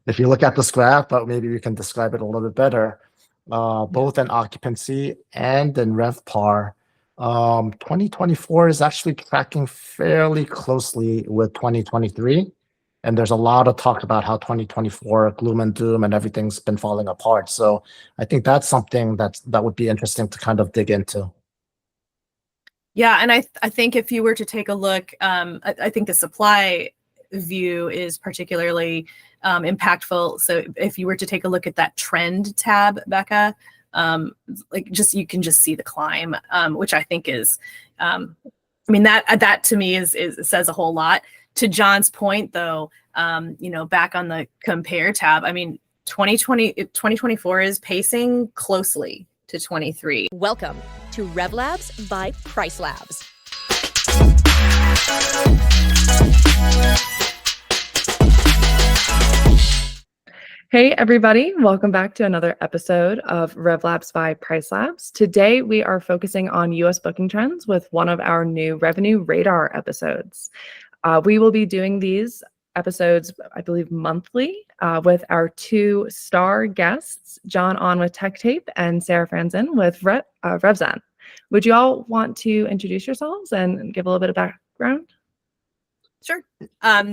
if you look at this graph, but maybe we can describe it a little bit better, both in occupancy and in RevPAR, 2024 is actually tracking fairly closely with 2023. And there's a lot of talk about how 2024 gloom and doom and everything's been falling apart. So I think that's something that would be interesting to kind of dig into. Yeah, and I think if you were to take a look, I think the supply view is particularly impactful. So if you were to take a look at that trend tab, Becca, you can just see the climb, which I think is, that to me is says a whole lot. To John's point, though, back on the compare tab, 2024 is pacing closely to 23. Welcome to RevLabs by PriceLabs. Hey everybody, welcome back to another episode of RevLabs by PriceLabs. Today we are focusing on US booking trends with one of our new Revenue Radar episodes. We will be doing these episodes, I believe, monthly with our two star guests, John On with TechTape and Sarah Franzen with RevZen. Would you all want to introduce yourselves and give a little bit of background? Sure.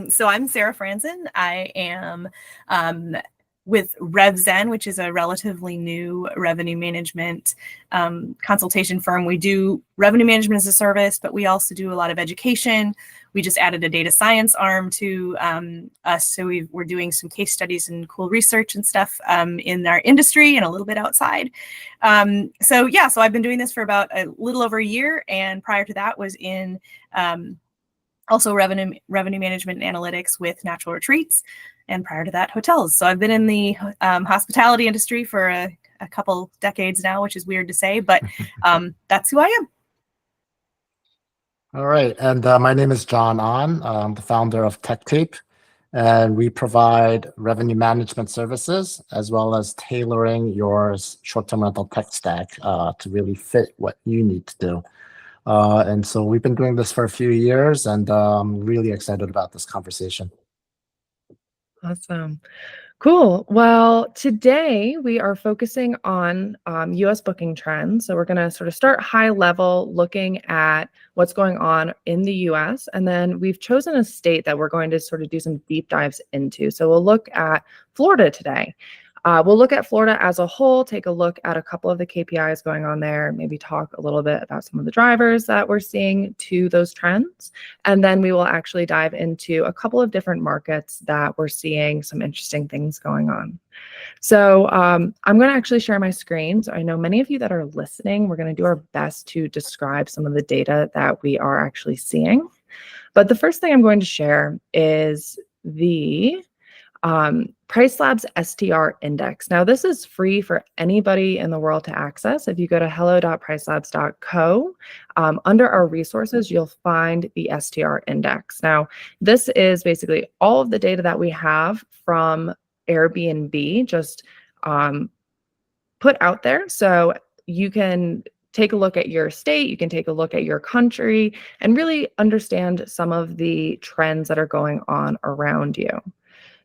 So I'm Sarah Franzen. I am with RevZen, which is a relatively new revenue management consultation firm. We do revenue management as a service, but we also do a lot of education. We just added a data science arm to us. So we're doing some case studies and cool research and stuff in our industry and a little bit outside. So I've been doing this for about a little over a year. And prior to that was in also revenue management and analytics with Natural Retreats. And prior to that, hotels. So I've been in the hospitality industry for a couple decades now, which is weird to say, but that's who I am. All right. And my name is John On. I'm the founder of TechTape, and we provide revenue management services as well as tailoring your short-term rental tech stack to really fit what you need to do. And so we've been doing this for a few years, and I'm really excited about this conversation. Awesome. Cool. Well, today we are focusing on US booking trends. So we're going to sort of start high level looking at what's going on in the US. And then we've chosen a state that we're going to sort of do some deep dives into. So we'll look at Florida today. We'll look at Florida as a whole, take a look at a couple of the KPIs going on there, maybe talk a little bit about some of the drivers that we're seeing to those trends. And then we will actually dive into a couple of different markets that we're seeing some interesting things going on. So I'm going to actually share my screen. So I know many of you that are listening, we're going to do our best to describe some of the data that we are actually seeing. But the first thing I'm going to share is the PriceLabs STR index. Now, this is free for anybody in the world to access. If you go to hello.pricelabs.co, under our resources, you'll find the STR index. Now, this is basically all of the data that we have from Airbnb just put out there. So you can take a look at your state, you can take a look at your country, and really understand some of the trends that are going on around you.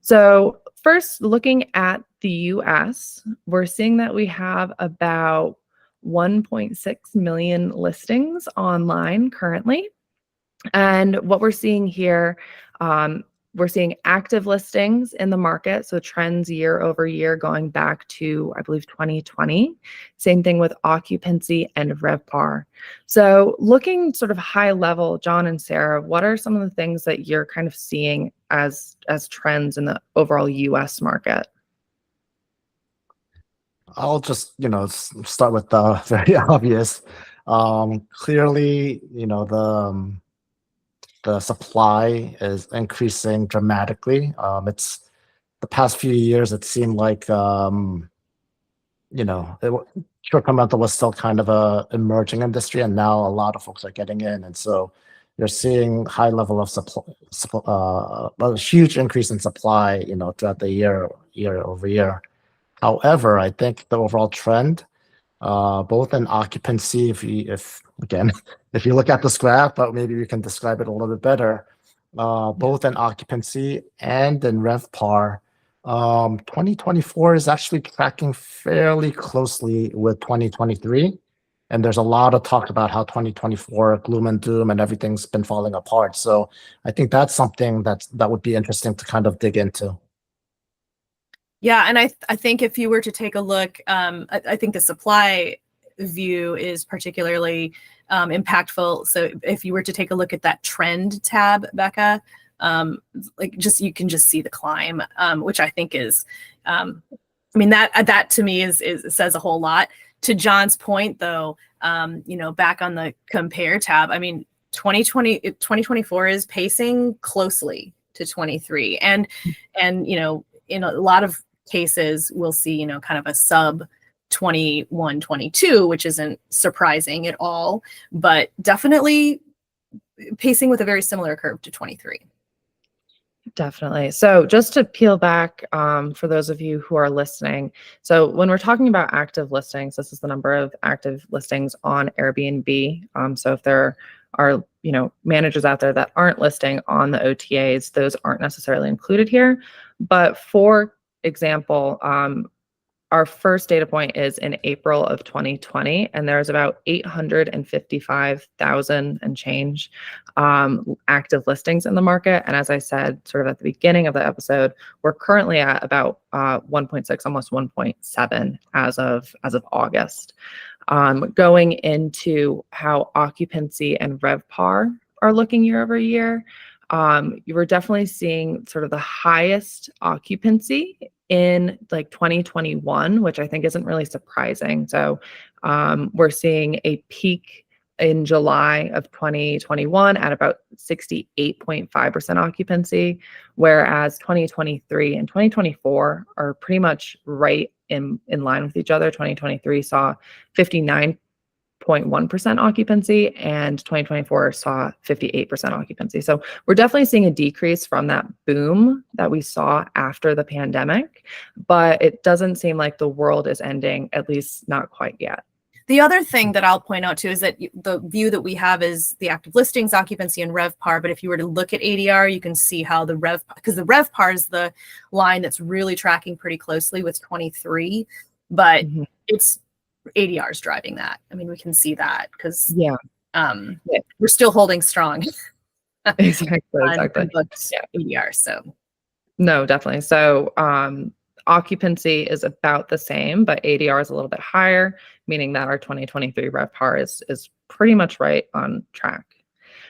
So first, looking at the US, we're seeing that we have about 1.6 million listings online currently. And what we're seeing here, we're seeing active listings in the market. So trends year over year going back to, I believe, 2020. Same thing with occupancy and RevPAR. So looking sort of high level, John and Sarah, what are some of the things that you're kind of seeing as trends in the overall US market? I'll just, start with the very obvious. Clearly, the supply is increasing dramatically. It's the past few years, it seemed like, short-term rental was still kind of a emerging industry, and now a lot of folks are getting in. And so you're seeing high level of a huge increase in supply, throughout the year over year. However, I think the overall trend, both in occupancy, if you look at this graph, but maybe we can describe it a little bit better, both in occupancy and in RevPAR, 2024 is actually tracking fairly closely with 2023. And there's a lot of talk about how 2024 gloom and doom and everything's been falling apart. So I think that's something that would be interesting to kind of dig into. Yeah, and I think if you were to take a look, I think the supply view is particularly impactful. So if you were to take a look at that trend tab, Becca, like you can just see the climb, which I think is, I mean, that to me is says a whole lot. To John's point, though, back on the compare tab, I mean, 2024 is pacing closely to 23, and in a lot of cases, we'll see kind of a sub 21, 22, which isn't surprising at all, but definitely pacing with a very similar curve to 23. Definitely. So just to peel back for those of you who are listening. So when we're talking about active listings, this is the number of active listings on Airbnb. So if there are, managers out there that aren't listing on the OTAs, those aren't necessarily included here. But for example, our first data point is in April of 2020, and there's about 855,000 and change active listings in the market. And as I said, sort of at the beginning of the episode, we're currently at about 1.6, almost 1.7 as of August. Going into how occupancy and RevPAR are looking year over year, you were definitely seeing sort of the highest occupancy in like 2021, which I think isn't really surprising. So we're seeing a peak in July of 2021 at about 68.5% occupancy, whereas 2023 and 2024 are pretty much right in line with each other. 2023 saw 59.1% occupancy, and 2024 saw 58% occupancy. So we're definitely seeing a decrease from that boom that we saw after the pandemic, but it doesn't seem like the world is ending, at least not quite yet. The other thing that I'll point out too is that the view that we have is the active listings, occupancy, and RevPAR. But if you were to look at ADR, you can see how the because the RevPAR is the line that's really tracking pretty closely with 23, but it's ADR is driving that. I mean, we can see that because we're still holding strong. Exactly. ADR. So no, definitely. So occupancy is about the same, but ADR is a little bit higher, meaning that our 2023 RevPAR is pretty much right on track.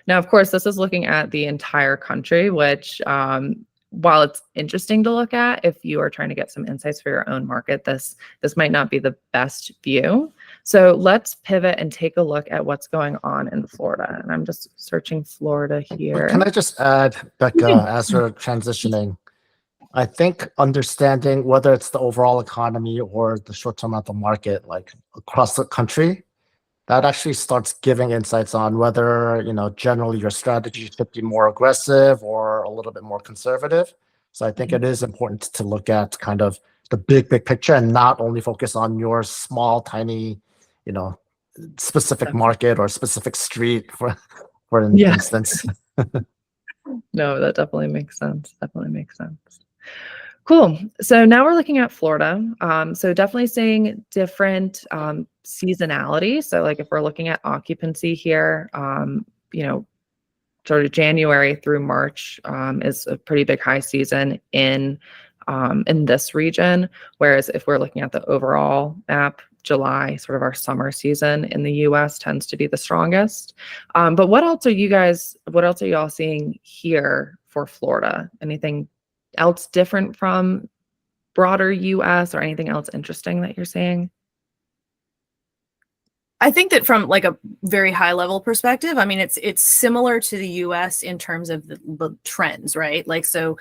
Now, of course, this is looking at the entire country, which while it's interesting to look at, if you are trying to get some insights for your own market, this might not be the best view. So let's pivot and take a look at what's going on in Florida. And I'm just searching Florida here. Can I just add, Becca, as we're transitioning, I think understanding whether it's the overall economy or the short-term rental market, like across the country, that actually starts giving insights on whether, generally your strategy should be more aggressive or a little bit more conservative. So I think it is important to look at kind of the big picture and not only focus on your small, tiny, specific market or specific street for instance. No, that definitely makes sense. Cool. So now we're looking at Florida. So definitely seeing different seasonality. So like if we're looking at occupancy here, sort of January through March is a pretty big high season in this region. Whereas if we're looking at the overall map, July, sort of our summer season in the US tends to be the strongest. But what else are y'all seeing here for Florida? Anything else different from broader US or anything else interesting that you're seeing? I think that from like a very high level perspective, I mean, it's similar to the US in terms of the trends, right? Like, so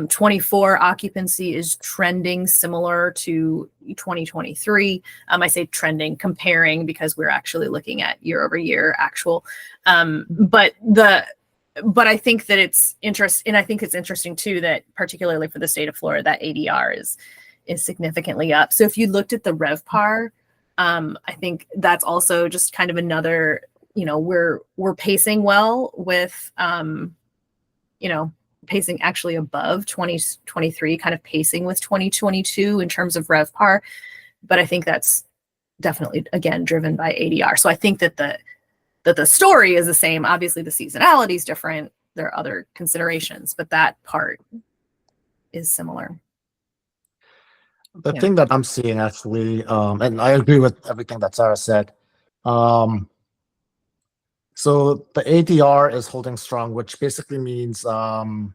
24 occupancy is trending similar to 2023. I say trending, comparing, because we're actually looking at year over year actual. But I think that it's interesting, and I think it's interesting too that particularly for the state of Florida, that ADR is significantly up. So if you looked at the RevPAR, I think that's also just kind of another, we're pacing well with, pacing actually above 2023, kind of pacing with 2022 in terms of RevPAR. But I think that's definitely, again, driven by ADR. So I think that the story is the same. Obviously, the seasonality is different. There are other considerations, but that part is similar. The thing that I'm seeing actually, and I agree with everything that Sarah said. So the ADR is holding strong, which basically means the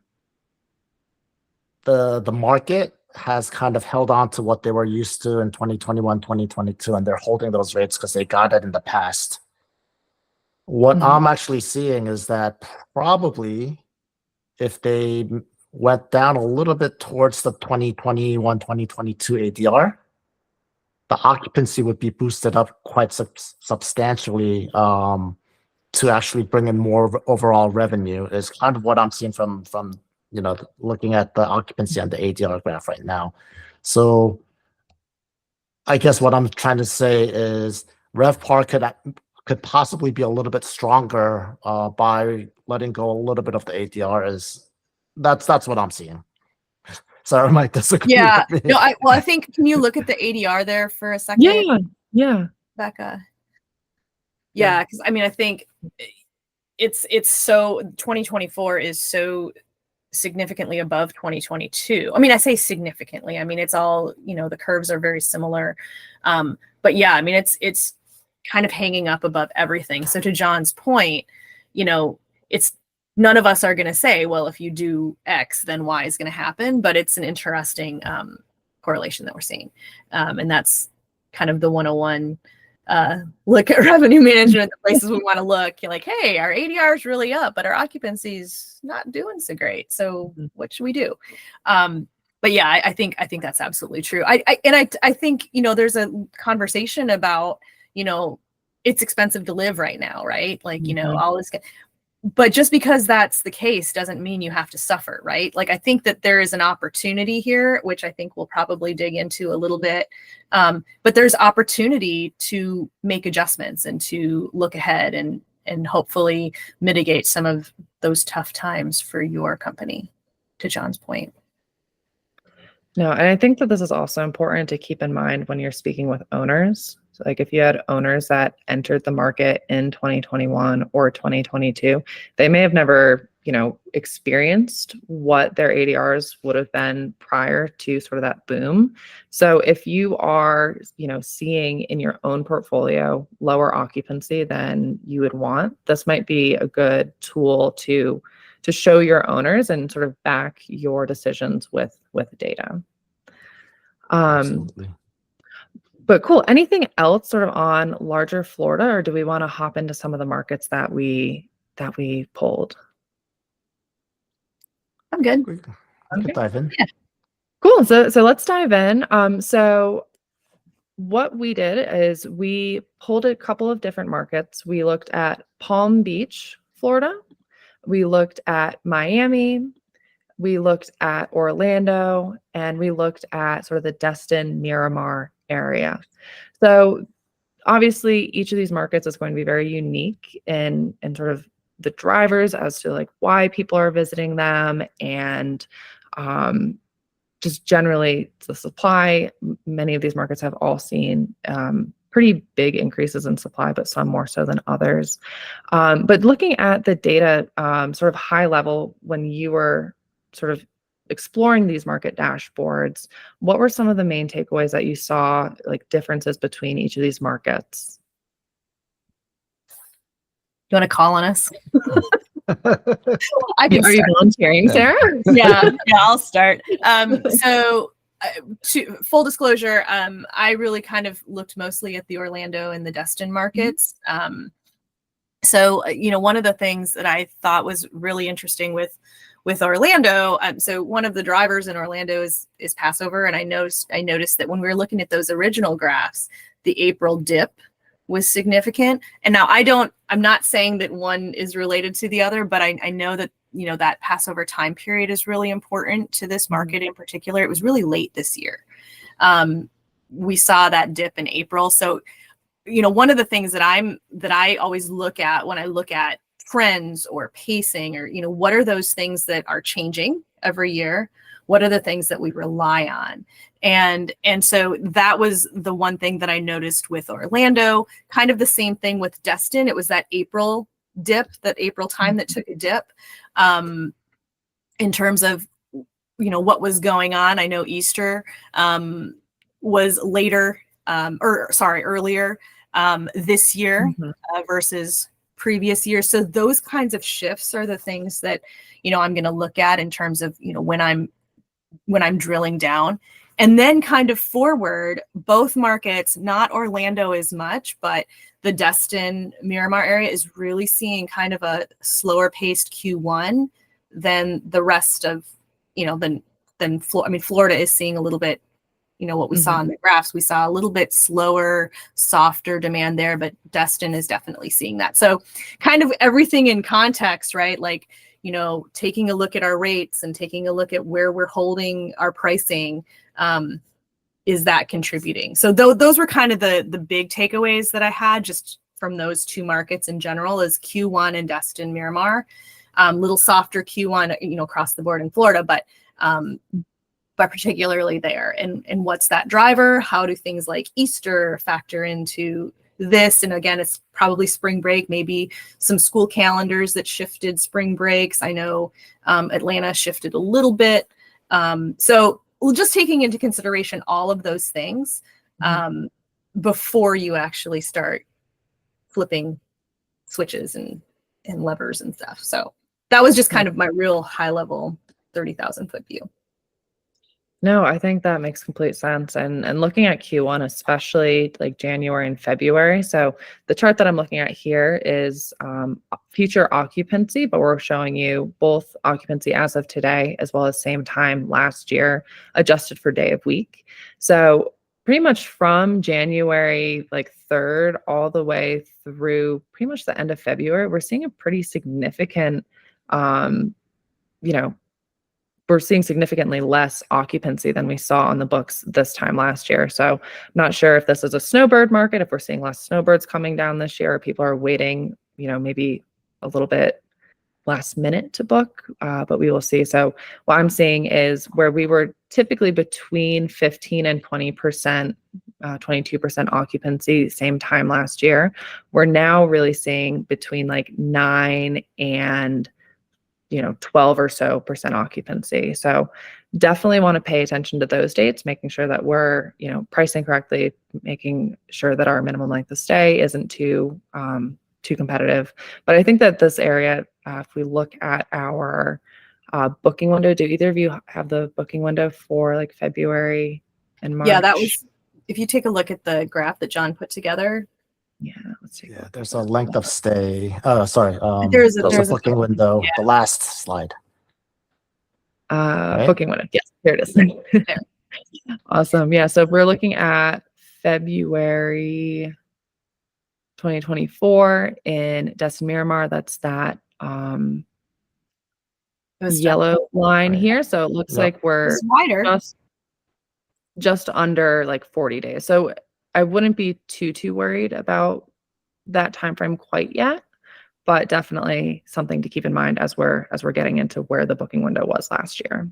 market has kind of held on to what they were used to in 2021, 2022, and they're holding those rates because they got it in the past. What I'm actually seeing is that probably if they went down a little bit towards the 2021, 2022 ADR, the occupancy would be boosted up quite substantially to actually bring in more overall revenue is kind of what I'm seeing from looking at the occupancy and the ADR graph right now. So I guess what I'm trying to say is RevPAR could possibly be a little bit stronger by letting go a little bit of the ADR. That's what I'm seeing. Sarah might disagree. Yeah. with me. No, I think, can you look at the ADR there for a second? Yeah. Becca. Yeah, because I mean, I think it's so 2024 is so significantly above 2022. I mean, I say significantly. I mean, it's all, the curves are very similar. But yeah, I mean, it's kind of hanging up above everything. So to John's point, it's none of us are going to say, well, if you do X, then Y is going to happen. But it's an interesting correlation that we're seeing. And that's kind of the 101 look at revenue management, the places we want to look. You're like, hey, our ADR is really up, but our occupancy's not doing so great. So what should we do? But yeah, I think that's absolutely true. I think, there's a conversation about, it's expensive to live right now, right? Like, all this. But just because that's the case doesn't mean you have to suffer, right? Like, I think that there is an opportunity here, which I think we'll probably dig into a little bit. But there's opportunity to make adjustments and to look ahead and hopefully mitigate some of those tough times for your company, to John's point. No, and I think that this is also important to keep in mind when you're speaking with owners. So like if you had owners that entered the market in 2021 or 2022, they may have never, experienced what their ADRs would have been prior to sort of that boom. So if you are, seeing in your own portfolio lower occupancy than you would want, this might be a good tool to show your owners and sort of back your decisions with data. Absolutely. But cool. Anything else sort of on larger Florida, or do we want to hop into some of the markets that we pulled? I'm good. We could dive in. Yeah. Cool. So let's dive in. So what we did is we pulled a couple of different markets. We looked at Palm Beach, Florida. We looked at Miami. We looked at Orlando, and we looked at sort of the Destin-Miramar area. So obviously each of these markets is going to be very unique in sort of the drivers as to like why people are visiting them, and just generally the supply. Many of these markets have all seen pretty big increases in supply, but some more so than others. But looking at the data sort of high level, when you were sort of exploring these market dashboards, what were some of the main takeaways that you saw, like differences between each of these markets? You want to call on us? Are you volunteering, Sarah? Yeah, I'll start. So to full disclosure, I really kind of looked mostly at the Orlando and the Destin markets. So, one of the things that I thought was really interesting with Orlando, so one of the drivers in Orlando is Passover, and I noticed that when we were looking at those original graphs, the April dip was significant. And now I'm not saying that one is related to the other, but I know that, that Passover time period is really important to this market in particular. It was really late this year. We saw that dip in April. So, one of the things that I always look at when I look at trends or pacing, or what are those things that are changing every year? What are the things that we rely on? And so that was the one thing that I noticed with Orlando. Kind of the same thing with Destin. It was that April dip, that April time that took a dip, in terms of what was going on. I know Easter was later, earlier this year versus previous years. So those kinds of shifts are the things that I'm going to look at in terms of when I'm drilling down. And then kind of forward, both markets, not Orlando as much, but the Destin-Miramar area is really seeing kind of a slower paced Q1 than the rest of, than Florida is seeing a little bit, what we saw in the graphs. We saw a little bit slower, softer demand there, but Destin is definitely seeing that. So kind of everything in context, right? Like, taking a look at our rates and taking a look at where we're holding our pricing, is that contributing? So those were kind of the big takeaways that I had just from those two markets in general, is Q1 and Destin-Miramar. Little softer Q1, across the board in Florida, but particularly there. And what's that driver? How do things like Easter factor into this? And again, it's probably spring break, maybe some school calendars that shifted spring breaks. I know Atlanta shifted a little bit. So just taking into consideration all of those things before you actually start flipping switches and levers and stuff. So that was just kind of my real high level 30,000 foot view. No, I think that makes complete sense. And looking at Q1, especially like January and February. So the chart that I'm looking at here is future occupancy, but we're showing you both occupancy as of today, as well as same time last year, adjusted for day of week. So pretty much from January, like 3rd, all the way through pretty much the end of February, we're seeing a pretty significant, we're seeing significantly less occupancy than we saw on the books this time last year. So I'm not sure if this is a snowbird market, if we're seeing less snowbirds coming down this year, or people are waiting, maybe a little bit last minute to book, but we will see. So what I'm seeing is where we were typically between 15 and 20%, 22% occupancy same time last year, we're now really seeing between like 9 and 12 or so percent occupancy. So definitely want to pay attention to those dates, making sure that we're, pricing correctly, making sure that our minimum length of stay isn't too competitive. But I think that this area, if we look at our booking window, do either of you have the booking window for like February and March? Yeah, that was, if you take a look at the graph that John put together. Yeah, let's see. Yeah, there's a length of stay. There's a booking window. Yeah. The last slide. Right? Booking window. Yes, here it is. There. Awesome. Yeah. So if we're looking at February 2024 in Destin-Miramar, that's that yellow line Right. here. So it looks like we're It's wider. just under like 40 days. So I wouldn't be too worried about that time frame quite yet, but definitely something to keep in mind as we're getting into where the booking window was last year.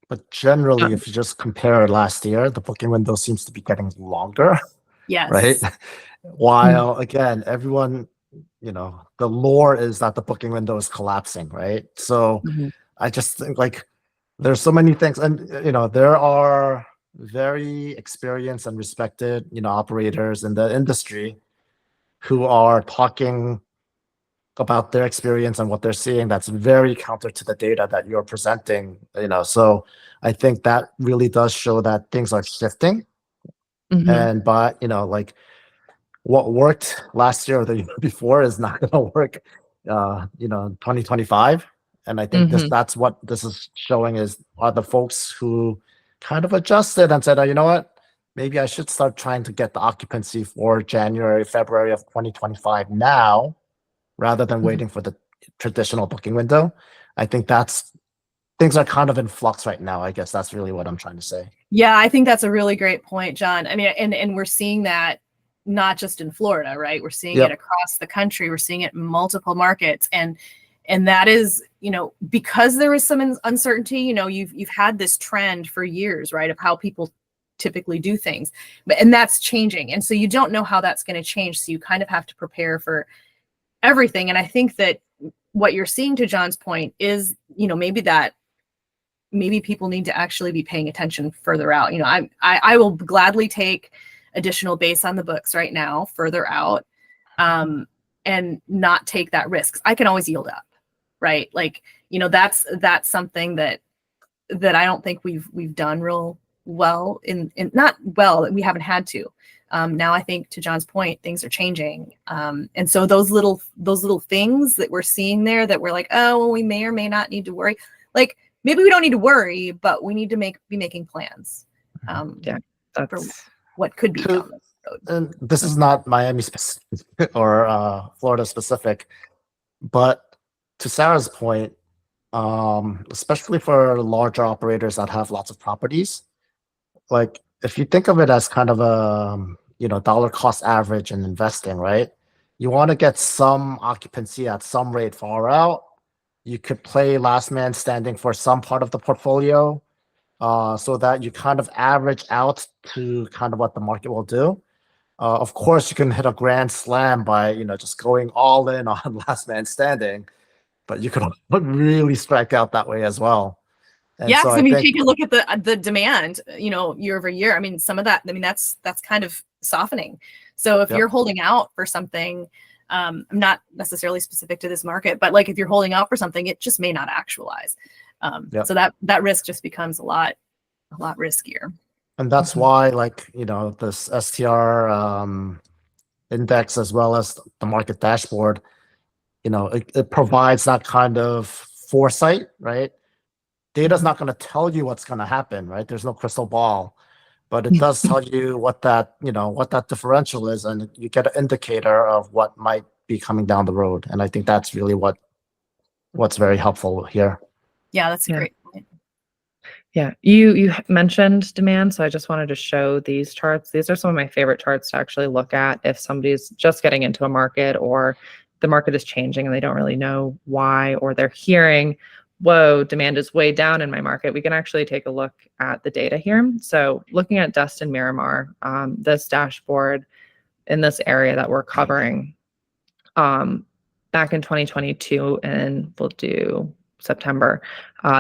But generally, if you just compare last year, the booking window seems to be getting longer. Yes. Right. While again, everyone, the lore is that the booking window is collapsing, right? So I just think like there's so many things, and there are very experienced and respected, operators in the industry who are talking about their experience and what they're seeing that's very counter to the data that you're presenting, so I think that really does show that things are shifting. And but like what worked last year or the year before is not going to work 2025. And I think that's what this is showing are the folks who kind of adjusted and said, oh, you know what, maybe I should start trying to get the occupancy for January, February of 2025 now, rather than waiting for the traditional booking window. I think things are kind of in flux right now. I guess that's really what I'm trying to say. Yeah, I think that's a really great point, John. I mean, and we're seeing that, not just in Florida, right? We're seeing Yep. it across the country. We're seeing it in multiple markets. And that is, because there is some uncertainty, you've had this trend for years, right, of how people typically do things, and that's changing. And so you don't know how that's going to change. So you kind of have to prepare for everything. And I think that what you're seeing, to John's point, is, maybe people need to actually be paying attention further out. I will gladly take additional base on the books right now, further out, and not take that risk. I can always yield up, right? Like, that's something that I don't think we've done real well in not well, we haven't had to. Now I think, to John's point, things are changing. And so those little things that we're seeing there that we're like, oh, well, we may or may not need to worry. Like, maybe we don't need to worry, but we need to be making plans. For what could be down the road. And this is not Miami specific or Florida specific, but to Sarah's point, especially for larger operators that have lots of properties, like if you think of it as kind of a dollar cost average in investing, right? You want to get some occupancy at some rate far out. You could play last man standing for some part of the portfolio, so that you kind of average out to kind of what the market will do. Of course, you can hit a grand slam by just going all in on last man standing, but you could really strike out that way as well. And yeah, so because I think, take a look at the demand, year over year. I mean, some of that, that's kind of softening. So if Yep. you're holding out for something, I'm not necessarily specific to this market, but like if you're holding out for something, it just may not actualize. Yep. So that risk just becomes a lot riskier. and that's why, like, this STR index, as well as the market dashboard, it provides that kind of foresight, right? Data's not going to tell you what's going to happen, right? There's no crystal ball, but it does tell you what that differential is, and you get an indicator of what might be coming down the road. And I think that's really what's very helpful here. Yeah, that's a great point. Yeah, you mentioned demand, so I just wanted to show these charts. These are some of my favorite charts to actually look at if somebody's just getting into a market, or the market is changing and they don't really know why, or they're hearing, whoa, demand is way down in my market. We can actually take a look at the data here. So looking at Destin-Miramar, this dashboard in this area that we're covering, back in 2022, and we'll do September,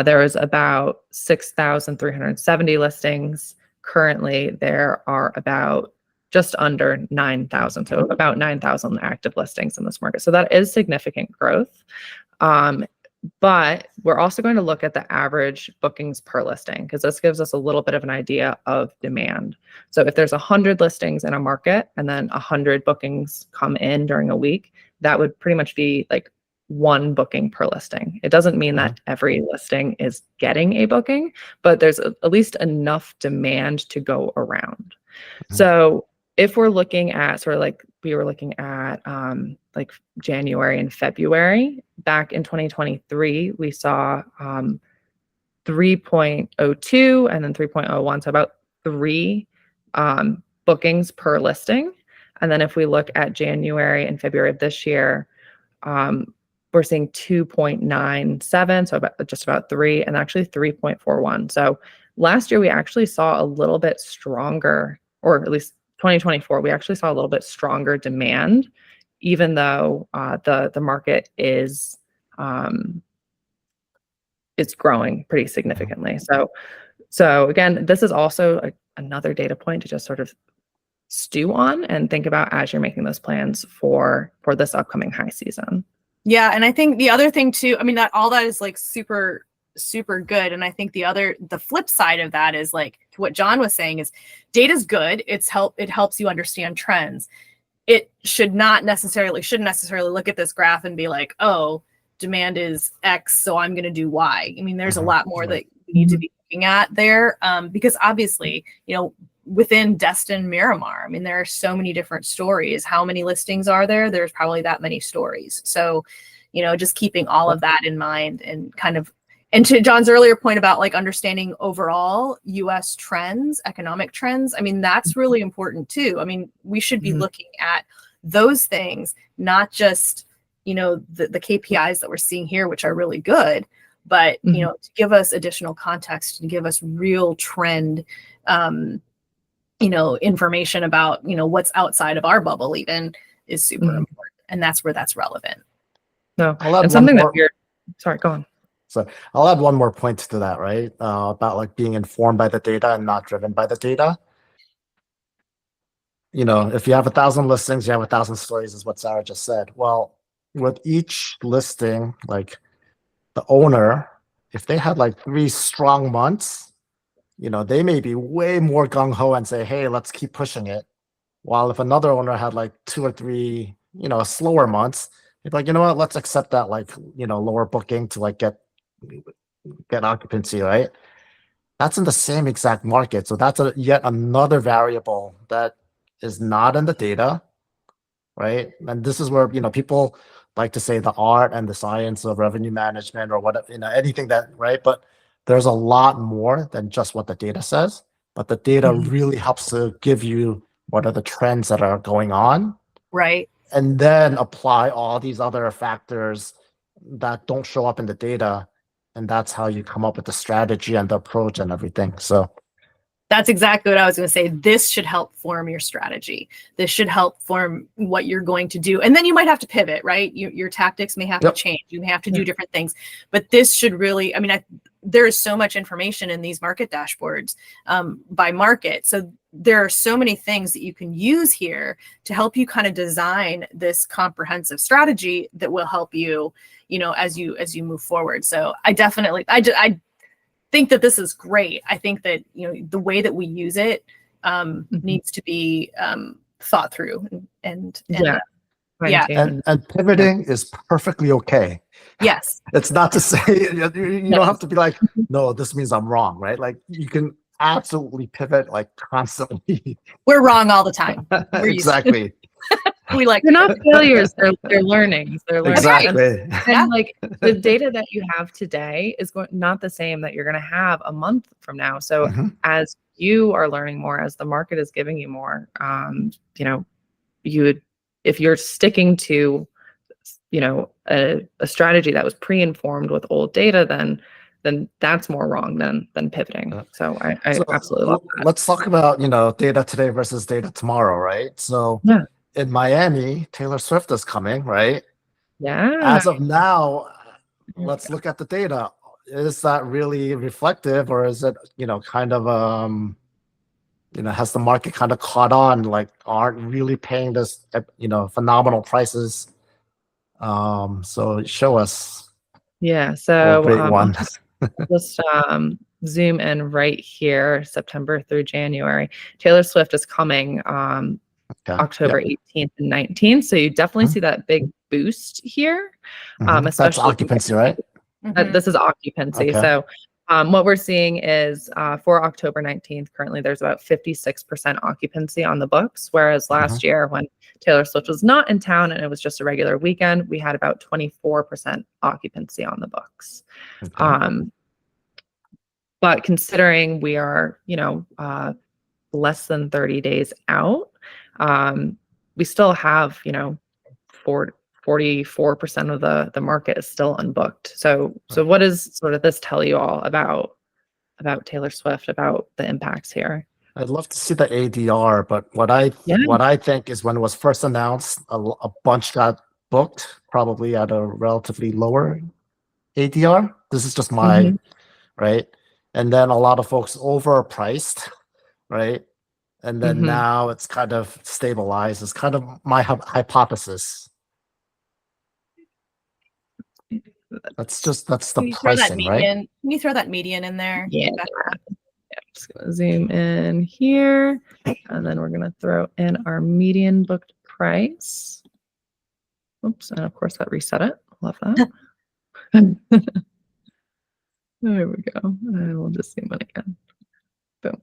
there was about 6,370 listings. Currently, there are about just under 9,000, so about 9,000 active listings in this market. So that is significant growth. But we're also going to look at the average bookings per listing, because this gives us a little bit of an idea of demand. So if there's 100 listings in a market and then 100 bookings come in during a week, that would pretty much be like one booking per listing. It doesn't mean that every listing is getting a booking, but there's at least enough demand to go around. So if we're looking at sort of like we were looking at like January and February, back in 2023, we saw 3.02 and then 3.01, so about 3 bookings per listing. And then if we look at January and February of this year, we're seeing 2.97, so just about 3, and actually 3.41. So last year we actually saw a little bit stronger, or at least 2024, we actually saw a little bit stronger demand, even though the market is growing pretty significantly. So again, this is also another data point to just sort of stew on and think about as you're making those plans for this upcoming high season. Yeah, and I think the other thing too, I mean, that all that is like super good. And I think the flip side of that is like what John was saying is data's good. It helps you understand trends. It shouldn't necessarily look at this graph and be like, oh, demand is X, so I'm going to do Y. I mean, there's a lot more that you need to be looking at there, because obviously, within Destin-Miramar, I mean, there are so many different stories. How many listings are there? There's probably that many stories. So, just keeping all of that in mind and kind of And to John's earlier point about like understanding overall US trends, economic trends, I mean, that's really important too. I mean, we should be looking at those things, not just, you know, the KPIs that we're seeing here, which are really good, but, you know, to give us additional context and give us real trend, you know, information about, you know, what's outside of our bubble even is super important. And that's where that's relevant. No, I'll add and one something that more- you're, sorry, go on. So I'll add one more point to that, right? About like being informed by the data and not driven by the data. You know, if you have 1,000 listings, you have 1,000 stories, is what Sarah just said. Well, with each listing, like the owner, if they had like 3 strong months, you know, they may be way more gung-ho and say, hey, let's keep pushing it. While if another owner had like 2 or 3, you know, slower months, they'd be like, you know what, let's accept that, like, you know, lower booking to like get occupancy, right? That's in the same exact market. So that's yet another variable that is not in the data, right? And this is where, you know, people like to say the art and the science of revenue management or whatever, you know, anything that, right? But there's a lot more than just what the data says. But the data really helps to give you what are the trends that are going on. Right. And then apply all these other factors that don't show up in the data. And that's how you come up with the strategy and the approach and everything. So that's exactly what I was going to say. This should help form your strategy. This should help form what you're going to do. And then you might have to pivot, right? Your tactics may have to change. You may have to do different things. But this should really, I mean, there is so much information in these market dashboards by market. So there are so many things that you can use here to help you kind of design this comprehensive strategy that will help you, you know, as you move forward. So I definitely, I think that this is great. I think that, you know, the way that we use it needs to be thought through and pivoting is perfectly okay. Yes. It's not to say you don't have to be like, no, this means I'm wrong, right? Like you can absolutely pivot like constantly. We're wrong all the time. Exactly. We like they're not failures, they're learnings. They're learning. Exactly. And like the data that you have today is not the same that you're going to have a month from now. So as you are learning more, as the market is giving you more, you know, if you're sticking to, you know, a strategy that was pre-informed with old data, then that's more wrong than pivoting. So I absolutely love that. Let's talk about, you know, data today versus data tomorrow, right? So in Miami, Taylor Swift is coming, right? Yeah. As of now, let's look at the data. Is that really reflective, or is it, you know, kind of you know, has the market kind of caught on, like aren't really paying this, you know, phenomenal prices? So show us. Yeah. So great one. just zoom in right here, September through January. Taylor Swift is coming October 18th and 19th. So you definitely see that big boost here. Especially that's occupancy, right? This is occupancy. So what we're seeing is for October 19th, currently there's about 56% occupancy on the books, whereas last year when Taylor Swift was not in town and it was just a regular weekend, we had about 24% occupancy on the books. But considering we are, you know, less than 30 days out, we still have, you know, 44% of the market is still unbooked. So what does sort of this tell you all about Taylor Swift, about the impacts here? I'd love to see the ADR, but what I think is when it was first announced, a bunch got booked, probably at a relatively lower ADR. This is just my right, and then a lot of folks overpriced, right, and then now it's kind of stabilized. It's kind of my hypothesis. That's the pricing, right? Can you throw that median in there? Yeah. Just gonna zoom in here, and then we're gonna throw in our median booked price. Oops, and of course that reset it. Love that. There we go. And we'll just zoom in again. Boom.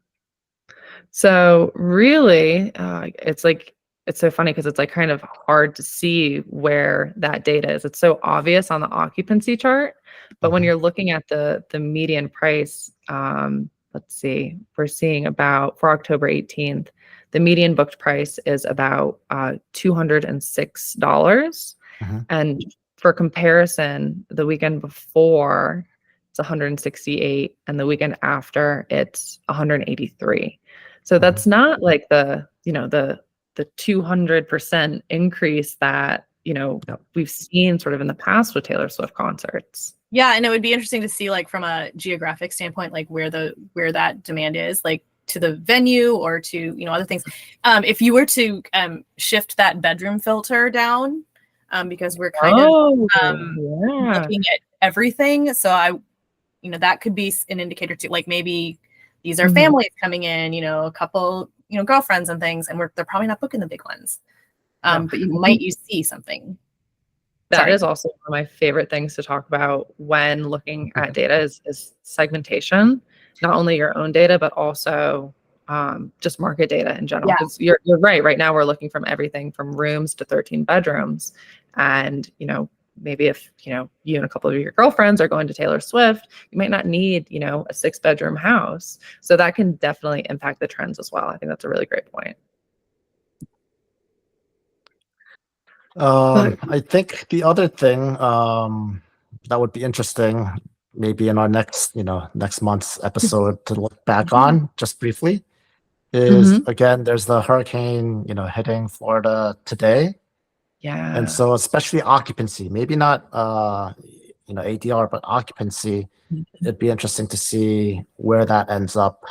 So really, it's like it's so funny because it's like kind of hard to see where that data is. It's so obvious on the occupancy chart, but when Mhm. you're looking at the median price, let's see, we're seeing about for October 18th, the median booked price is about $206. Mhm. And for comparison, the weekend before it's 168, and the weekend after it's 183. So that's not like the 200% increase that, Yep. we've seen sort of in the past with Taylor Swift concerts. Yeah, and it would be interesting to see, like, from a geographic standpoint, like where that demand is, like to the venue or to other things. If you were to shift that bedroom filter down, because we're kind of Yeah. looking at everything, so that could be an indicator too. Like maybe these are Mhm. families coming in, a couple, girlfriends and things, and they're probably not booking the big ones. Yeah. But you see something. That Sorry. is also one of my favorite things to talk about when looking at data is segmentation, not only your own data, but also just market data in general. Yeah. Because you're right. Right now, we're looking from everything from rooms to 13 bedrooms. And, maybe if, you and a couple of your girlfriends are going to Taylor Swift, you might not need, a 6-bedroom house. So that can definitely impact the trends as well. I think that's a really great point. I think the other thing that would be interesting, maybe in our next month's episode to look back on just briefly, is again, there's the hurricane, hitting Florida today. Yeah. And so especially occupancy, maybe not ADR, but occupancy, it'd be interesting to see where that ends up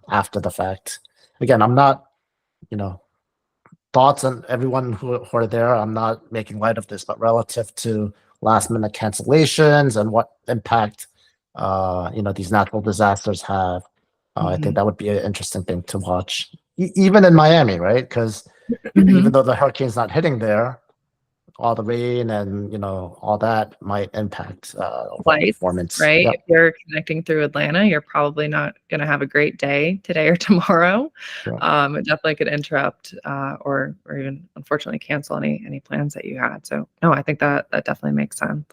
after the fact. Again, I'm not, thoughts on everyone who are there. I'm not making light of this, but relative to last minute cancellations and what impact these natural disasters have, I think that would be an interesting thing to watch, even in Miami, right? Because even though the hurricane's not hitting there, all the rain and all that might impact overall Flights, performance. right? Yep. If you're connecting through Atlanta, you're probably not going to have a great day today or tomorrow. Yeah. It definitely could interrupt or even unfortunately cancel any plans that you had. So no, I think that definitely makes sense.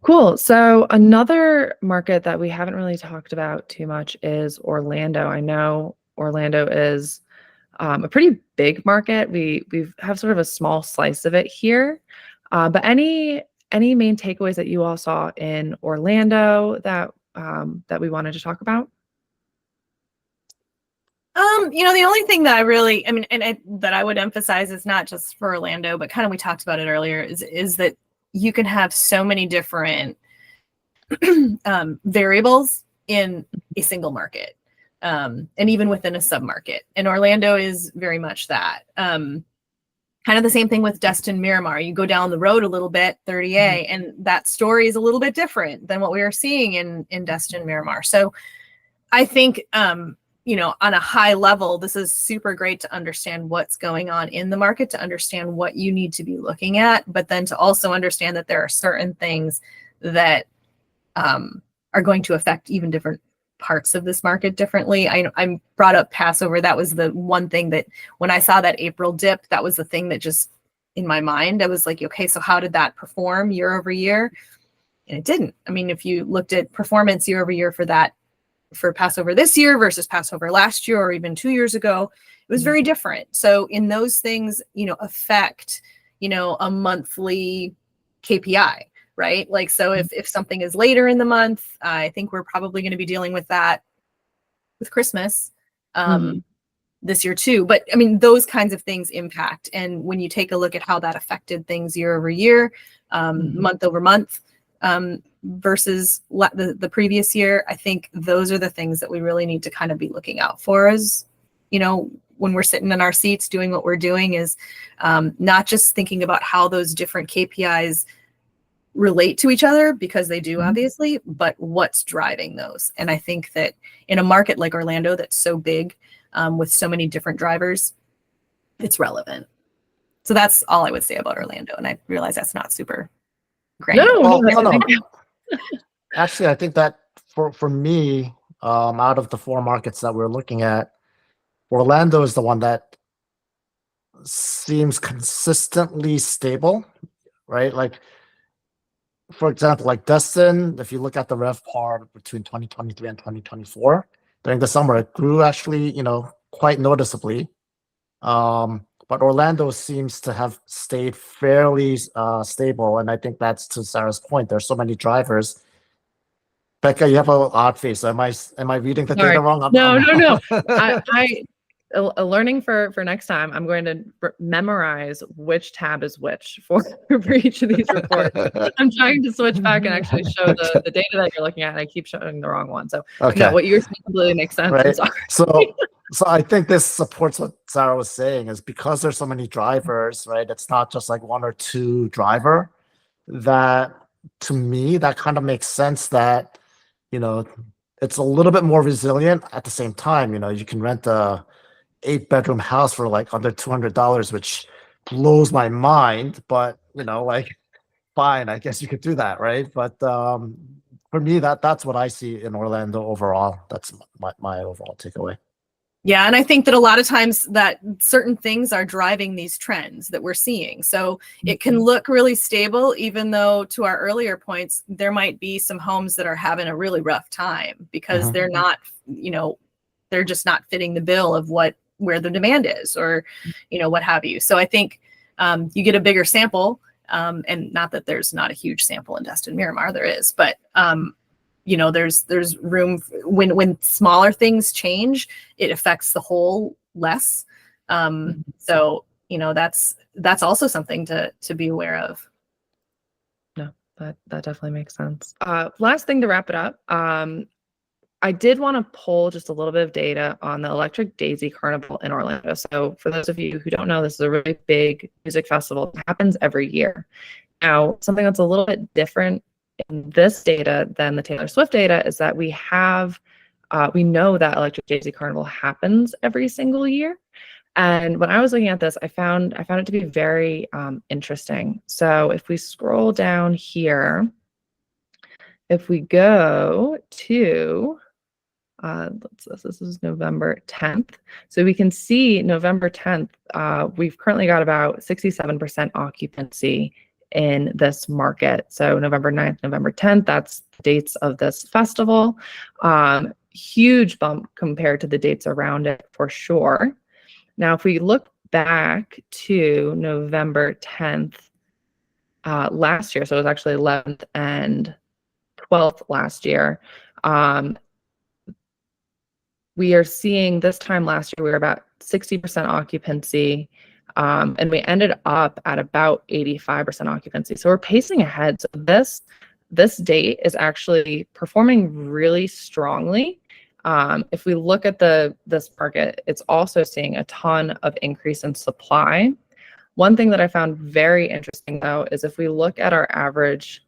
Cool. So another market that we haven't really talked about too much is Orlando. I know Orlando is a pretty big market. We have sort of a small slice of it here, but any main takeaways that you all saw in Orlando that we wanted to talk about? The only thing that I really, that I would emphasize is not just for Orlando, but kind of we talked about it earlier, is that you can have so many different variables in a single market, and even within a submarket. And Orlando is very much that. Kind of the same thing with Destin-Miramar. You go down the road a little bit, 30A, and that story is a little bit different than what we are seeing in Destin-Miramar. So I think, on a high level, this is super great to understand what's going on in the market, to understand what you need to be looking at, but then to also understand that there are certain things that are going to affect even different parts of this market differently. I brought up Passover. That was the one thing that when I saw that April dip, that was the thing that just in my mind, I was like, okay, so how did that perform year over year? And it didn't. I mean, if you looked at performance year over year for Passover this year versus Passover last year or even 2 years ago, it was very different. So in those things, affect, a monthly KPI, right? Like, so if something is later in the month, I think we're probably going to be dealing with that with Christmas this year too. But I mean, those kinds of things impact. And when you take a look at how that affected things year over year, month over month, versus the previous year, I think those are the things that we really need to kind of be looking out for as, when we're sitting in our seats doing what we're doing, is not just thinking about how those different KPIs relate to each other, because they do obviously, but what's driving those. And I think that in a market like Orlando that's so big, with so many different drivers, it's relevant. So that's all I would say about Orlando. And I realize that's not super granular. No. Actually, I think that for me, out of the 4 markets that we're looking at, Orlando is the one that seems consistently stable, right? Like, for example, like Destin, if you look at the RevPAR between 2023 and 2024, during the summer, it grew actually, quite noticeably. But Orlando seems to have stayed fairly stable, and I think that's to Sarah's point. There's so many drivers. Becca, you have an odd face. Am I reading the data wrong? No. A learning for next time. I'm going to memorize which tab is which for each of these reports. I'm trying to switch back and actually show the data that you're looking at, and I keep showing the wrong one. So no, what you're saying completely makes sense. Right? I'm sorry. So I think this supports what Sarah was saying, is because there's so many drivers, right? It's not just like one or two driver. That, to me, that kind of makes sense that, it's a little bit more resilient. At the same time, you can rent a 8-bedroom house for like under $200, which blows my mind. But like, fine, I guess you could do that, right? But for me, that's what I see in Orlando overall. That's my overall takeaway. Yeah, and I think that a lot of times that certain things are driving these trends that we're seeing. So it can look really stable, even though, to our earlier points, there might be some homes that are having a really rough time because they're not, they're just not fitting the bill of where the demand is, or, what have you. So I think you get a bigger sample, and not that there's not a huge sample in Destin-Miramar, there is, but there's room when smaller things change, it affects the whole less. So that's also something to be aware of. No, that definitely makes sense. Last thing to wrap it up. I did want to pull just a little bit of data on the Electric Daisy Carnival in Orlando. So for those of you who don't know, this is a really big music festival. It happens every year. Now, something that's a little bit different in this data than the Taylor Swift data is that we know that Electric Daisy Carnival happens every single year. And when I was looking at this, I found it to be very interesting. So if we scroll down here, if we go to this is November 10th. So we can see November 10th, we've currently got about 67% occupancy in this market. So November 9th, November 10th, that's the dates of this festival. Huge bump compared to the dates around it for sure. Now, if we look back to November 10th last year, so it was actually 11th and 12th last year, we are seeing this time last year, we were about 60% occupancy, and we ended up at about 85% occupancy. So we're pacing ahead. So this date is actually performing really strongly. If we look at this market, it's also seeing a ton of increase in supply. One thing that I found very interesting, though, is if we look at our average,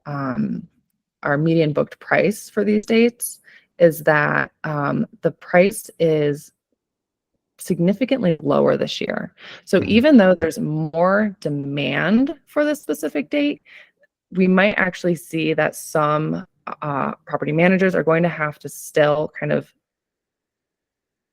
our median booked price for these dates, is that the price is significantly lower this year. So even though there's more demand for this specific date, we might actually see that some property managers are going to have to still kind of,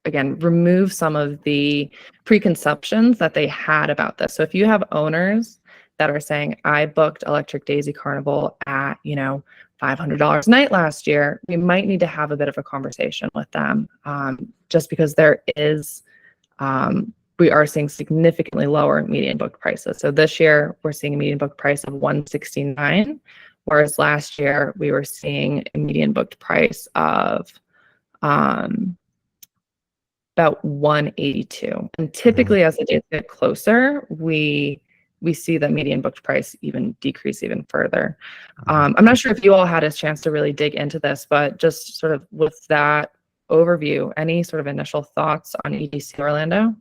again, remove some of the preconceptions that they had about this. So if you have owners that are saying, I booked Electric Daisy Carnival at, $500 a night last year, we might need to have a bit of a conversation with them, just because there is, we are seeing significantly lower median booked prices. So this year we're seeing a median booked price of $169, whereas last year we were seeing a median booked price of about $182. And typically, as the dates get closer, we see the median booked price even decrease even further. I'm not sure if you all had a chance to really dig into this, but just sort of with that overview, any sort of initial thoughts on EDC Orlando?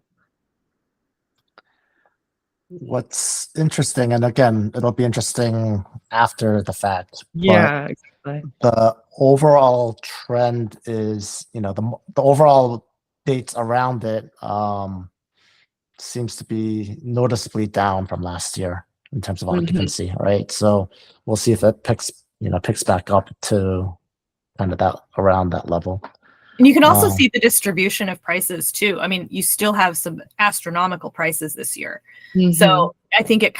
What's interesting, and again, it'll be interesting after the fact. Yeah, exactly. The overall trend is, the overall dates around it seems to be noticeably down from last year in terms of occupancy, right? So we'll see if it picks back up to kind of that around that level. And you can also Um, see the distribution of prices too. I mean, you still have some astronomical prices this year. Mhm. So I think it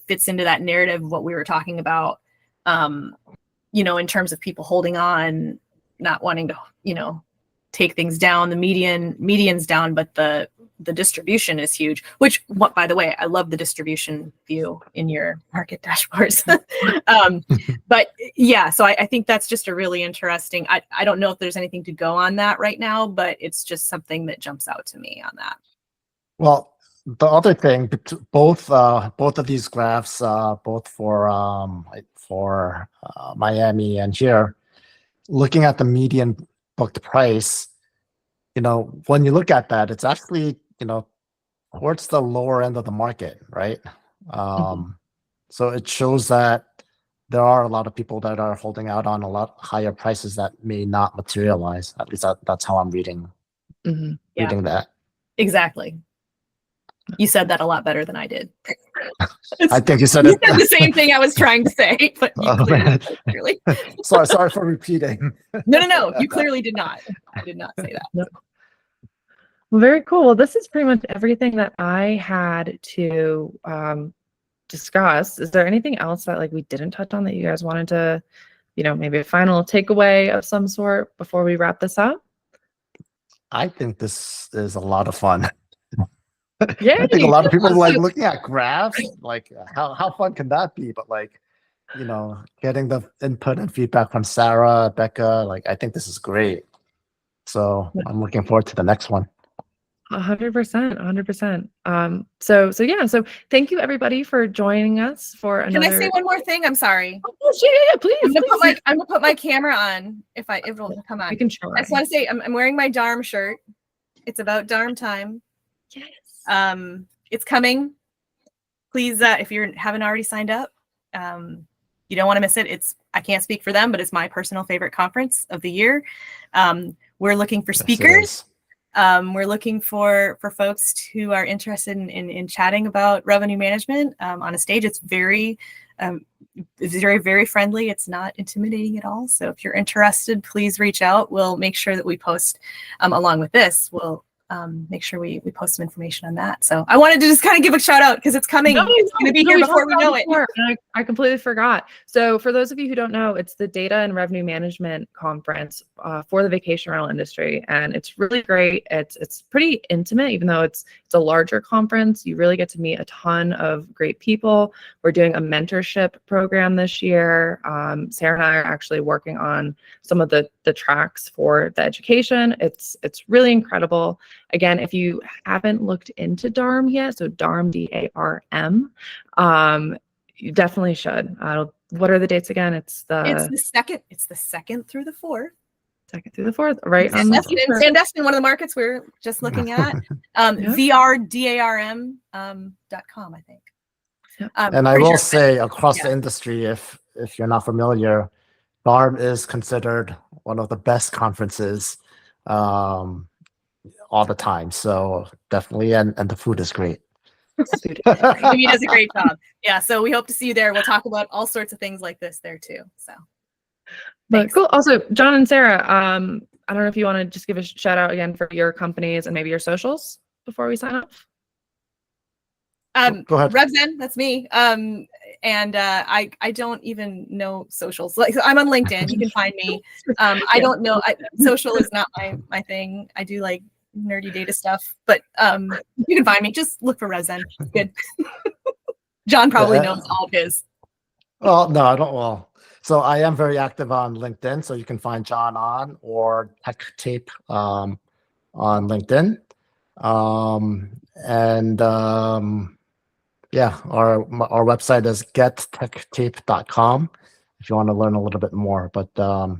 fits into that narrative of what we were talking about, in terms of people holding on, not wanting to, take things down. The median's down, but the distribution is huge, by the way, I love the distribution view in your market dashboards. But yeah, so I think that's just a really interesting, I don't know if there's anything to go on that right now, but it's just something that jumps out to me on that. well, the other thing, both of these graphs, both for Miami and here, looking at the median booked price, when you look at that, it's actually, towards the lower end of the market, right? So it shows that there are a lot of people that are holding out on a lot higher prices that may not materialize. At least that's how I'm reading Mhm. reading that. Exactly. You said that a lot better than I did. I think you said You it. said the same thing I was trying to say, but you Oh, man. clearly. Sorry for repeating. No, you clearly did not. I did not say that. No. Well, very cool. Well, this is pretty much everything that I had to discuss. Is there anything else that we didn't touch on that you guys wanted to, maybe a final takeaway of some sort before we wrap this up? I think this is a lot of fun. Yeah, I think a lot of people like looking at graphs, like how fun can that be? But getting the input and feedback from Sarah, Becca, I think this is great. So I'm looking forward to the next one. 100%, 100%. So thank you everybody for joining us for another. Can I say one more thing? I'm sorry. Oh, yeah, please. I'm gonna put my camera on if it'll come on. I can try. I just want to say I'm wearing my Dharm shirt. It's about Dharm time. Yes. It's coming. Please, if you haven't already signed up, you don't want to miss it. I can't speak for them, but it's my personal favorite conference of the year. We're looking for speakers. We're looking for folks who are interested in chatting about revenue management on a stage. It's very, very friendly. It's not intimidating at all. So if you're interested, please reach out. We'll make sure that we post along with this. We'll make sure we post some information on that. So I wanted to just kind of give a shout out because it's coming. It's going to be here before we know it. I completely forgot. So for those of you who don't know, it's the Data and Revenue Management Conference for the vacation rental industry, and it's really great. It's pretty intimate, even though it's a larger conference. You really get to meet a ton of great people. We're doing a mentorship program this year. Sarah and I are actually working on some of the tracks for the education. It's really incredible. Again, if you haven't looked into Dharm yet, so Dharm, D-A-R-M, you definitely should. What are the dates again? It's the second through the fourth. Second through the fourth, right? Destin, one of the markets we're just looking at. VRDARM.com, I think. And I will say across the industry, if you're not familiar, Dharm is considered one of the best conferences all the time. So definitely, and the food is great. He does a great job. Yeah, so we hope to see you there. We'll talk about all sorts of things like this there too. So, but cool. Also, John and Sarah, I don't know if you want to just give a shout out again for your companies and maybe your socials before we sign off. Go ahead. RevZen, that's me. And I don't even know socials. I'm on LinkedIn. You can find me. I don't know. Social is not my thing. I do nerdy data stuff, but you can find me. Just look for RevZen. It's good. John probably knows all of his. Well, no, I don't. Well, so I am very active on LinkedIn, so you can find John or TechTape on LinkedIn. Yeah, our website is gettechtape.com if you want to learn a little bit more. But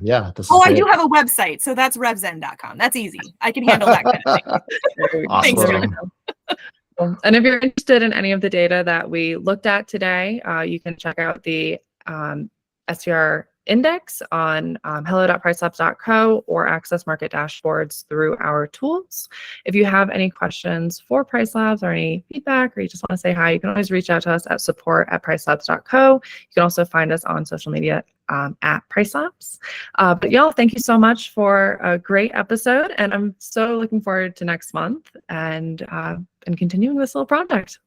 yeah, this is I do have a website, so that's RevZen.com. That's easy. I can handle that kind of thing. Awesome. Thanks, John. And if you're interested in any of the data that we looked at today, you can check out the SDR index on hello.pricelabs.co or access market dashboards through our tools. If you have any questions for PriceLabs or any feedback, or you just want to say hi, you can always reach out to us at support@pricelabs.co. You can also find us on social media at PriceLabs. But y'all, thank you so much for a great episode, and I'm so looking forward to next month and continuing this little project.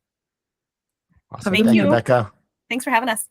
Awesome. Thank Thank you, you. Becca. Thanks for having us.